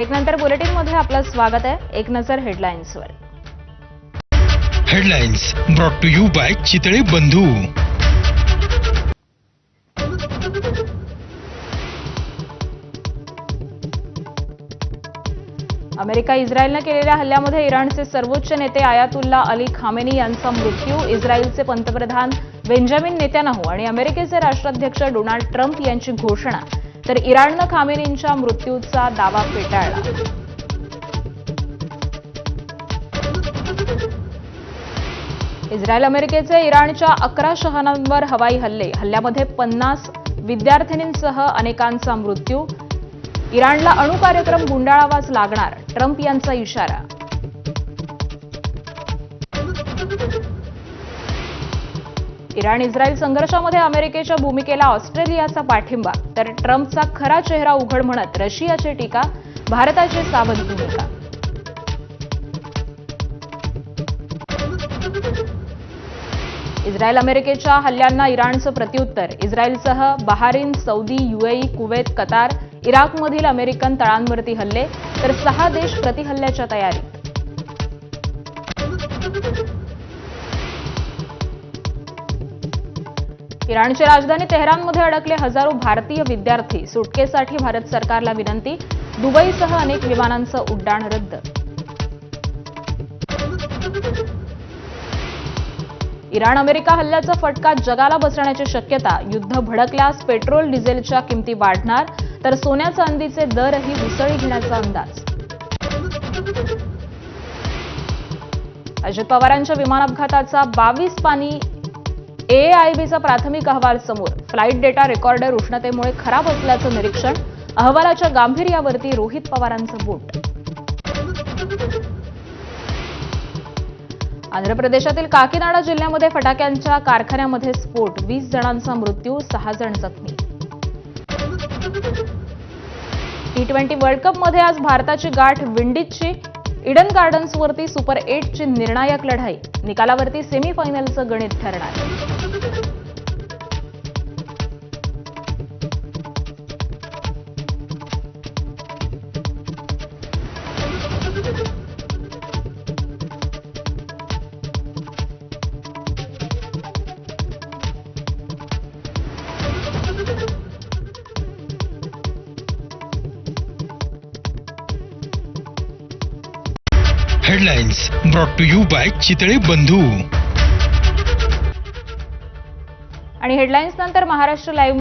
एक नंतर बुलेटिन मध्ये आपलं स्वागत आहे। एक नजर हेडलाईन्सवर। Headlines brought to you by Chitale Bandhu. America इस्रायलने केलेल्या हल्ल्यामध्ये इराणचे सर्वोच्च नेते आयातुल्ला अली खामेनी यांचा मृत्यू, इस्रायलचे पंतप्रधान बेंजामिन नेतान्याहू आणि अमेरिकेचे राष्ट्राध्यक्ष डोनाल्ड ट्रम्प यांची घोषणा, तर इराणनं खामेनींच्या मृत्यूचा दावा फेटाळला। इस्रायल अमेरिकेचे इराणच्या 11 शहरांवर हवाई हल्ल्यामध्ये 50 विद्यार्थिनींसह अनेकांचा मृत्यू, इराणला अणु कार्यक्रम गुंडाळावाच लागणार, ट्रम्प यांचा इशारा। इराण इस्रायल संघर्षामध्ये अमेरिकेच्या भूमिकेला ऑस्ट्रेलियाचा पाठिंबा, तर ट्रम्पचा खरा चेहरा उघड म्हणत रशियाची टीका, भारताची सावध भूमिका। इस्रायल अमेरिकेच्या हल्ल्यांना इराणचं प्रत्युत्तर, इस्रायलसह Bahrain, Saudi, UAE, Kuwait, Qatar, इराकमधील अमेरिकन तळांवरती हल्ले, तर 6 देश प्रतिहल्ल्याच्या तयारीत। इराणची राजधानी तेहरानमध्ये अडकले हजारो भारतीय विद्यार्थी, सुटकेसाठी भारत सरकारला विनंती, दुबईसह अनेक विमानांचं उड्डाण रद्द। इराण अमेरिका हल्ल्याचा फटका जगाला बसण्याची शक्यता, युद्ध भडकल्यास पेट्रोल डिझेलच्या किमती वाढणार, तर सोन्या चांदीचे दरही उसळी घेण्याचा अंदाज। अजित पवारांच्या विमान अपघाताचा 22 पानी एआयबीचा प्राथमिक अहवाल समोर, फ्लाईट डेटा रेकॉर्डर उष्णतेमुळे खराब असल्याचं निरीक्षण, अहवालाच्या गांभीर्यावरती रोहित पवारांचं बोट। आंध्र प्रदेशातील काकीनाडा जिल्ह्यामध्ये फटाक्यांच्या कारखान्यामध्ये स्फोट, 20 जणांचा मृत्यू, 6 जण जखमी। T20 वर्ल्ड कपमध्ये आज भारताची गाठ विंडीजची, इडन गार्डन्सवरती सुपर 8 ची निर्णायक लढाई, निकालावरती सेमीफायनलचं गणित ठरणार। Headlines brought to you by Chitale Bandhu. आणि हेडलाईन्स नंतर महाराष्ट्र लाईव्ह